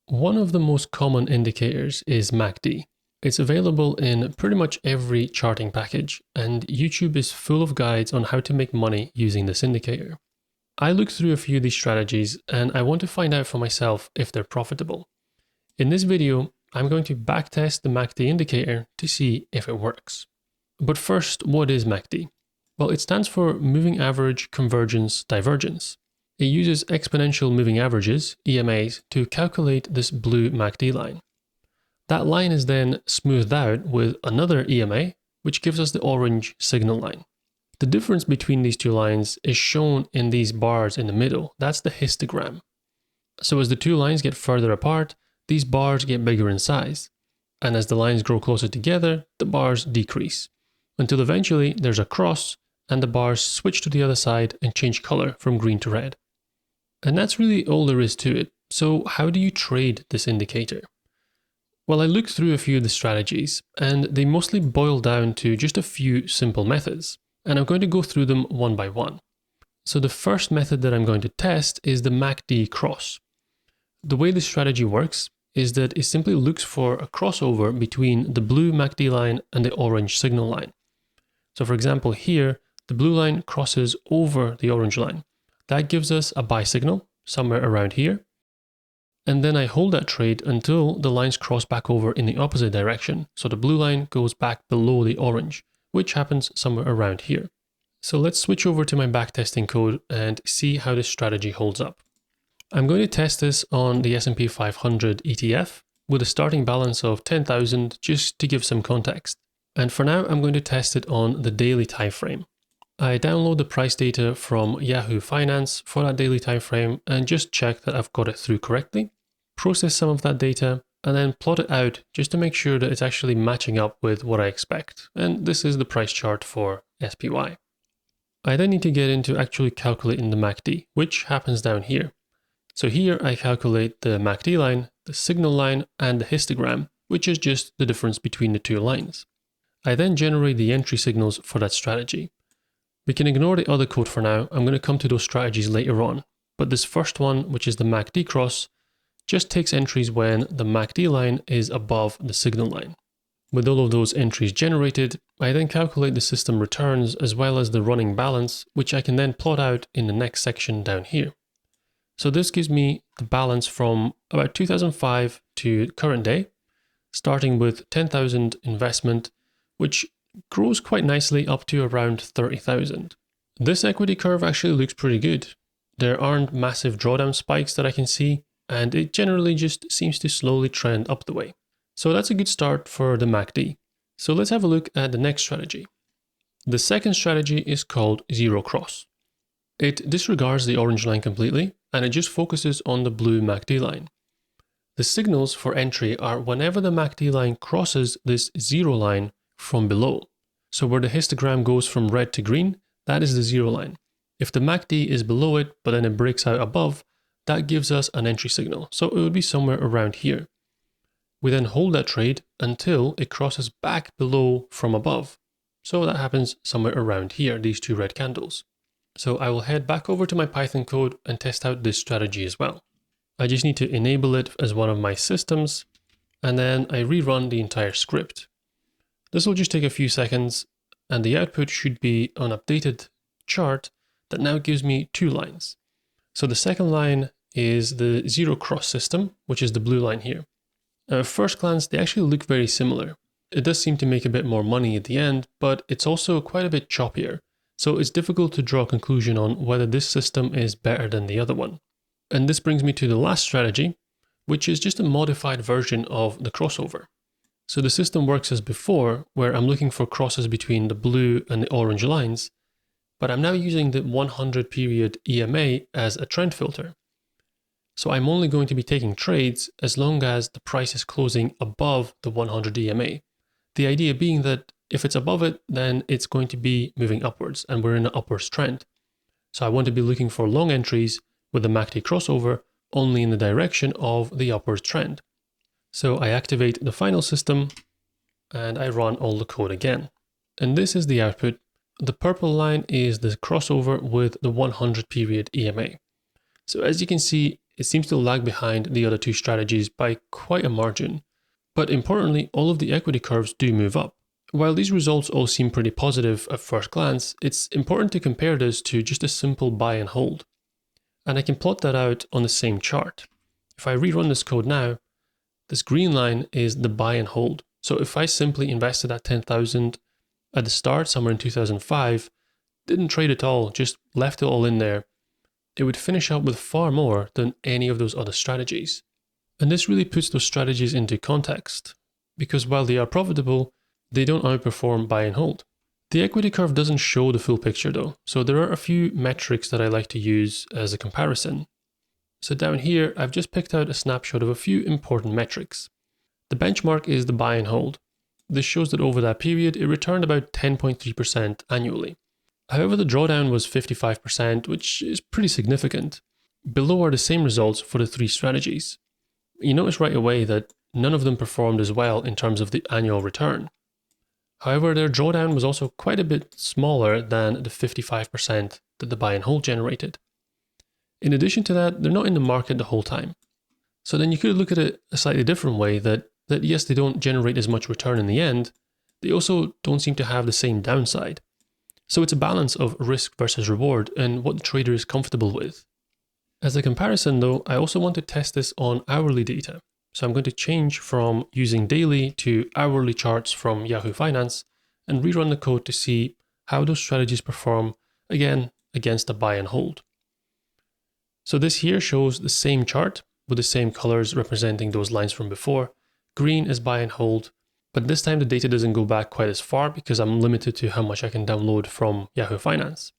One of the most common indicators is MACD. It's available in pretty much every charting package, and YouTube is full of guides on how to make money using this indicator. I looked through a few of these strategies and I want to find out for myself if they're profitable. In this video, I'm going to backtest the MACD indicator to see if it works. But first, what is MACD? Well, it stands for Moving Average Convergence Divergence. It uses exponential moving averages, EMAs, to calculate this blue MACD line. That line is then smoothed out with another EMA, which gives us the orange signal line. The difference between these two lines is shown in these bars in the middle. That's the histogram. So as the two lines get further apart, these bars get bigger in size. And as the lines grow closer together, the bars decrease. Until eventually there's a cross and the bars switch to the other side and change color from green to red. And that's really all there is to it. So how do you trade this indicator? Well, I looked through a few of the strategies and they mostly boil down to just a few simple methods. And I'm going to go through them one by one. So the first method that I'm going to test is the MACD cross. The way this strategy works is that it simply looks for a crossover between the blue MACD line and the orange signal line. So for example, here, the blue line crosses over the orange line. That gives us a buy signal somewhere around here. And then I hold that trade until the lines cross back over in the opposite direction. So the blue line goes back below the orange, which happens somewhere around here. So let's switch over to my backtesting code and see how this strategy holds up. I'm going to test this on the S&P 500 ETF with a starting balance of 10,000 just to give some context. And for now, I'm going to test it on the daily time frame. I download the price data from Yahoo Finance for that daily time frame and just check that I've got it through correctly, process some of that data, and then plot it out just to make sure that it's actually matching up with what I expect. And this is the price chart for SPY. I then need to get into actually calculating the MACD, which happens down here. So here I calculate the MACD line, the signal line, and the histogram, which is just the difference between the two lines. I then generate the entry signals for that strategy. We can ignore the other code for now. I'm going to come to those strategies later on. But this first one, which is the MACD cross, just takes entries when the MACD line is above the signal line. With all of those entries generated, I then calculate the system returns as well as the running balance, which I can then plot out in the next section down here. So this gives me the balance from about 2005 to current day, starting with 10,000 investment, which grows quite nicely up to around 30,000. This equity curve actually looks pretty good. There aren't massive drawdown spikes that I can see, and it generally just seems to slowly trend up the way. So that's a good start for the MACD. So let's have a look at the next strategy. The second strategy is called Zero Cross. It disregards the orange line completely, and it just focuses on the blue MACD line. The signals for entry are whenever the MACD line crosses this zero line from below. So where the histogram goes from red to green, that is the zero line. If the MACD is below it, but then it breaks out above, that gives us an entry signal. So it would be somewhere around here. We then hold that trade until it crosses back below from above. So that happens somewhere around here, these two red candles. So I will head back over to my Python code and test out this strategy as well. I just need to enable it as one of my systems, and then I rerun the entire script. This will just take a few seconds, and the output should be an updated chart that now gives me two lines. So the second line is the zero cross system, which is the blue line here. At first glance, they actually look very similar. It does seem to make a bit more money at the end, but it's also quite a bit choppier. So it's difficult to draw a conclusion on whether this system is better than the other one. And this brings me to the last strategy, which is just a modified version of the crossover. So the system works as before, where I'm looking for crosses between the blue and the orange lines, but I'm now using the 100 period EMA as a trend filter. So I'm only going to be taking trades as long as the price is closing above the 100 EMA. The idea being that if it's above it, then it's going to be moving upwards and we're in an upwards trend. So I want to be looking for long entries with the MACD crossover only in the direction of the upwards trend. So I activate the final system and I run all the code again. And this is the output. The purple line is the crossover with the 100 period EMA. So as you can see, it seems to lag behind the other two strategies by quite a margin. But importantly, all of the equity curves do move up. While these results all seem pretty positive at first glance, it's important to compare this to just a simple buy and hold. And I can plot that out on the same chart. If I rerun this code now, this green line is the buy and hold. So if I simply invested at 10,000 at the start, somewhere in 2005, didn't trade at all, just left it all in there, it would finish up with far more than any of those other strategies. And this really puts those strategies into context, because while they are profitable, they don't outperform buy and hold. The equity curve doesn't show the full picture though, so there are a few metrics that I like to use as a comparison. So down here, I've just picked out a snapshot of a few important metrics. The benchmark is the buy and hold. This shows that over that period, it returned about 10.3% annually. However, the drawdown was 55%, which is pretty significant. Below are the same results for the three strategies. You notice right away that none of them performed as well in terms of the annual return. However, their drawdown was also quite a bit smaller than the 55% that the buy and hold generated. In addition to that, they're not in the market the whole time. So then you could look at it a slightly different way that yes, they don't generate as much return in the end, they also don't seem to have the same downside. So it's a balance of risk versus reward and what the trader is comfortable with. As a comparison though, I also want to test this on hourly data. So I'm going to change from using daily to hourly charts from Yahoo Finance and rerun the code to see how those strategies perform, again, against a buy and hold. So this here shows the same chart with the same colors representing those lines from before. Green is buy and hold, but this time the data doesn't go back quite as far because I'm limited to how much I can download from Yahoo Finance.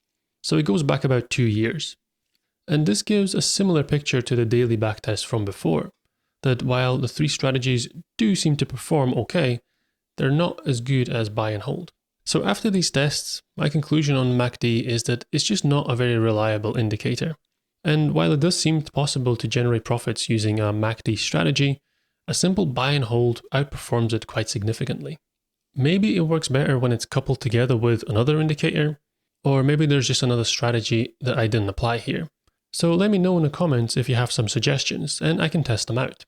So it goes back about 2 years. And this gives a similar picture to the daily backtest from before, that while the three strategies do seem to perform okay, they're not as good as buy and hold. So after these tests, my conclusion on MACD is that it's just not a very reliable indicator. And while it does seem possible to generate profits using a MACD strategy, a simple buy and hold outperforms it quite significantly. Maybe it works better when it's coupled together with another indicator, or maybe there's just another strategy that I didn't apply here. So let me know in the comments if you have some suggestions and I can test them out.